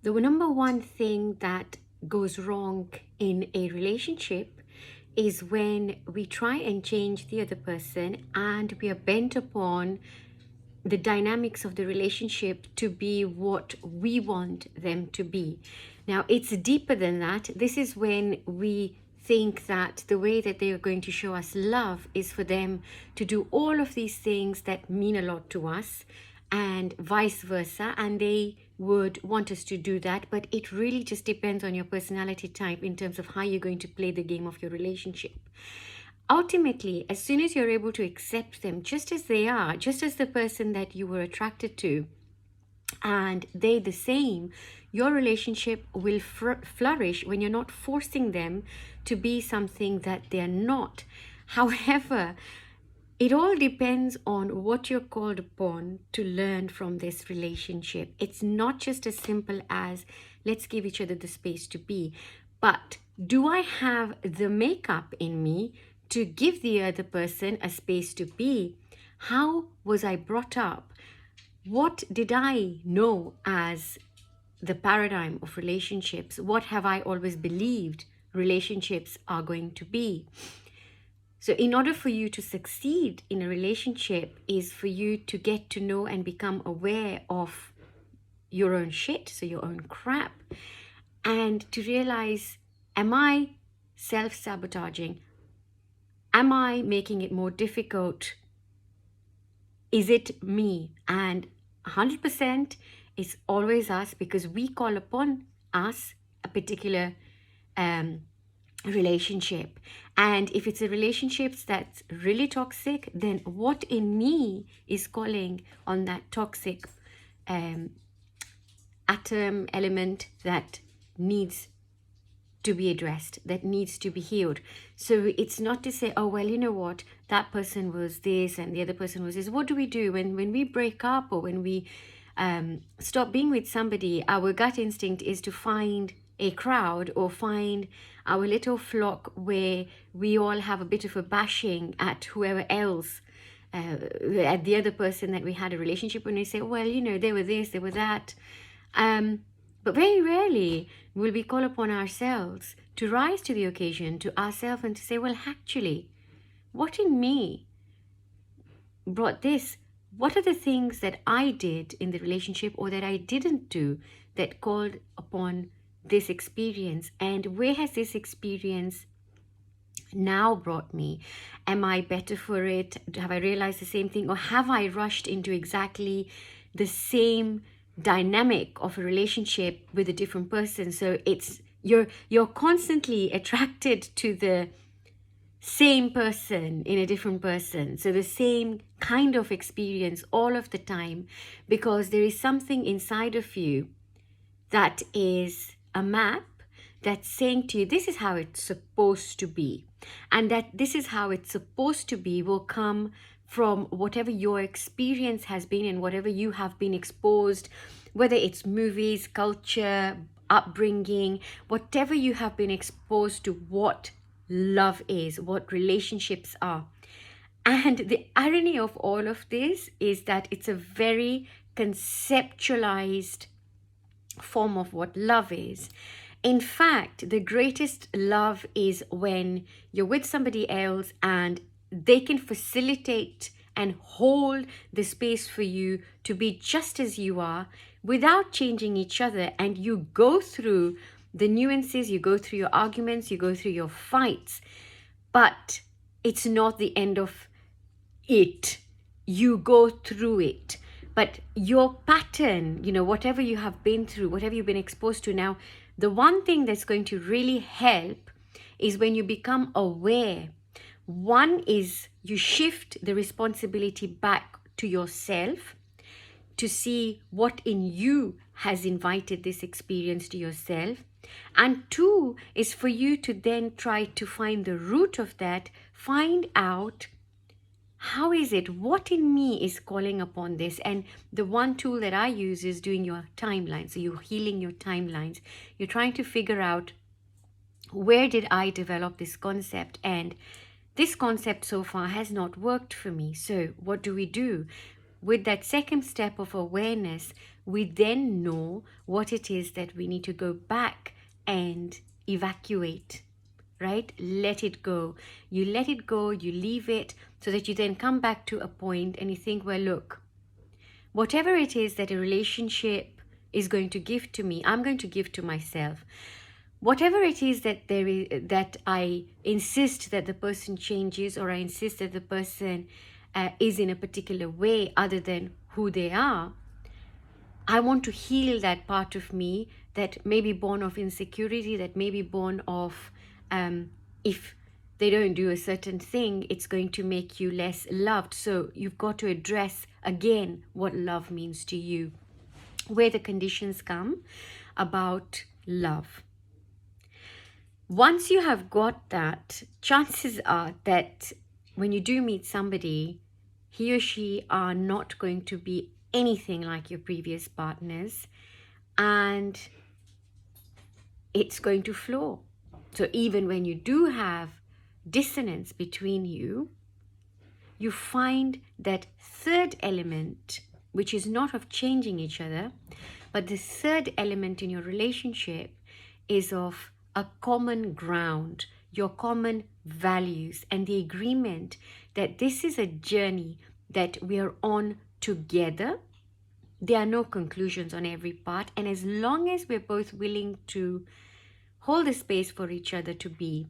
The number one thing that goes wrong in a relationship is when we try and change the other person and we are bent upon the dynamics of the relationship to be what we want them to be. Now, it's deeper than that. This is when we think that the way that they are going to show us love is for them to do all of these things that mean a lot to us, and vice versa. And they would want us to do that. But it really just depends on your personality type in terms of how you're going to play the game of your relationship. Ultimately, as soon as you're able to accept them just as they are, just as the person that you were attracted to, and they the same, your relationship will flourish when you're not forcing them to be something that they're not. However, it all depends on what you're called upon to learn from this relationship. It's not just as simple as let's give each other the space to be, but do I have the makeup in me to give the other person a space to be? How was I brought up? What did I know as the paradigm of relationships? What have I always believed relationships are going to be? So in order for you to succeed in a relationship is for you to get to know and become aware of your own shit, so your own crap, and to realize, am I self-sabotaging? Am I making it more difficult? Is it me? And 100% is always us, because we call upon us a particular relationship. And if it's a relationship that's really toxic, then what in me is calling on that toxic atom element that needs to be addressed, that needs to be healed. So it's not to say, oh, well, you know what, that person was this and the other person was this. What do we do when we break up, or when we stop being with somebody? Our gut instinct is to find a crowd or find our little flock where we all have a bit of a bashing at whoever else, at the other person that we had a relationship with, and we say, well, you know, they were this, they were that. But very rarely will we call upon ourselves to rise to the occasion, to ourselves, and to say, well, actually, what in me brought this? What are the things that I did in the relationship or that I didn't do that called upon this experience? And where has this experience now brought me? Am I better for it? Have I realized the same thing? Or have I rushed into exactly the same dynamic of a relationship with a different person? So it's you're constantly attracted to the same person in a different person, so the same kind of experience all of the time, because there is something inside of you that is a map that's saying to you, this is how it's supposed to be, and that this is how it's supposed to be will come from whatever your experience has been and whatever you have been exposed, whether it's movies, culture, upbringing, whatever you have been exposed to, what love is, what relationships are. And the irony of all of this is that it's a very conceptualized form of what love is. In fact, the greatest love is when you're with somebody else and they can facilitate and hold the space for you to be just as you are without changing each other. And you go through the nuances, you go through your arguments, you go through your fights, but it's not the end of it. You go through it. But your pattern, you know, whatever you have been through, whatever you've been exposed to now, the one thing that's going to really help is when you become aware. One is you shift the responsibility back to yourself to see what in you has invited this experience to yourself. And two is for you to then try to find the root of that, find out how is it, what in me is calling upon this. And the one tool that I use is doing your timeline. So you're healing your timelines. You're trying to figure out, where did I develop this concept? And this concept so far has not worked for me. So what do? With that second step of awareness, we then know what it is that we need to go back and evacuate, right? Let it go. You let it go, you leave it, so that you then come back to a point and you think, well, look, whatever it is that a relationship is going to give to me, I'm going to give to myself. Whatever it is that that I insist that the person changes, or I insist that the person is in a particular way other than who they are, I want to heal that part of me that may be born of insecurity, that may be born of if they don't do a certain thing, it's going to make you less loved. So you've got to address again what love means to you, where the conditions come about love. Once you have got that, chances are that when you do meet somebody, he or she are not going to be anything like your previous partners, and it's going to flow. So even when you do have dissonance between you, you find that third element, which is not of changing each other, but the third element in your relationship is of a common ground, your common values, and the agreement that this is a journey that we are on together. There are no conclusions on every part, and as long as we're both willing to hold the space for each other to be,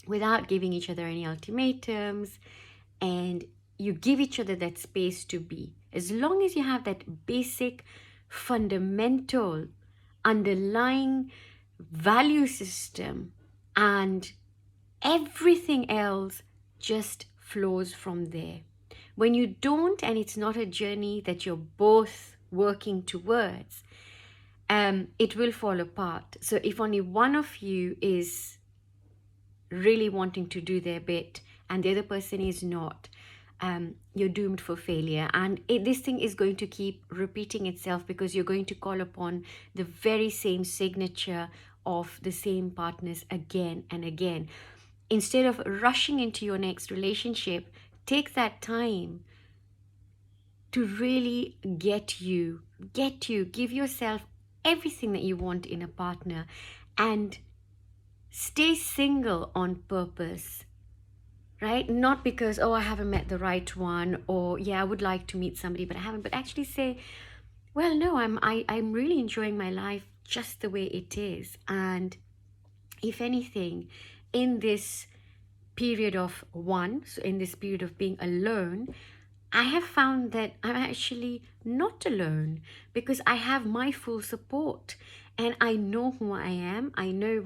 without giving each other any ultimatums, and you give each other that space to be, as long as you have that basic, fundamental, underlying value system, and everything else just flows from there. When you don't, and it's not a journey that you're both working towards, it will fall apart. So if only one of you is really wanting to do their bit and the other person is not, you're doomed for failure. And this thing is going to keep repeating itself, because you're going to call upon the very same signature of the same partners again and again. Instead of rushing into your next relationship, take that time to really get you, give yourself everything that you want in a partner, and stay single on purpose, right? Not because, oh, I haven't met the right one, or yeah, I would like to meet somebody but I haven't, but actually say, well, no, I'm really enjoying my life just the way it is. And if anything, in this period of so in this period of being alone, I have found that I'm actually not alone, because I have my full support, and I know who I am. I know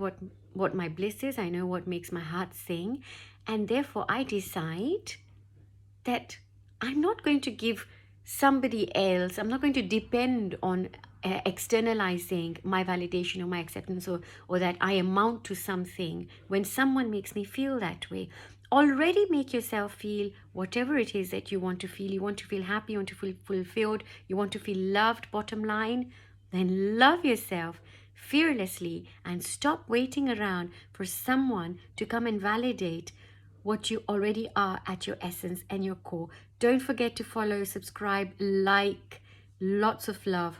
what my bliss is. I know what makes my heart sing. And therefore I decide that I'm not going to give somebody else, I'm not going to depend on externalizing my validation or my acceptance, or that I amount to something when someone makes me feel that way. Already make yourself feel whatever it is that you want to feel. You want to feel happy, you want to feel fulfilled, you want to feel loved, bottom line. Then love yourself fearlessly and stop waiting around for someone to come and validate what you already are at your essence and your core. Don't forget to follow, subscribe, like. Lots of love.